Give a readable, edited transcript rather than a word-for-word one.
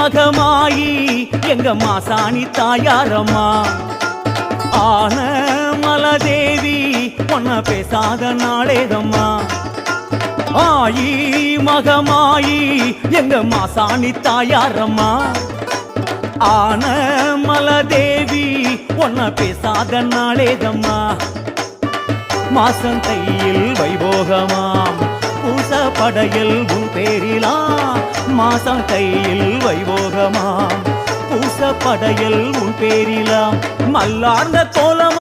மகமாயி எங்க மாசாணி தாயாரம்மா ஆன மலதேவி பொன்ன பேசாத நாளேதம்மா ஆயி மகமாயி எங்க மாசாணி தாயாரம்மா ஆன மலதேவி பொன்ன பேசாத நாளேதம்மா மாசம் கையில் வைபோகமாம் பூச படையில் உன் பேரிலாம் மாசம் கையில் வைபோகமாம் பூச படையில் உன் பேரிலாம் மல்லார்ந்த கோலம்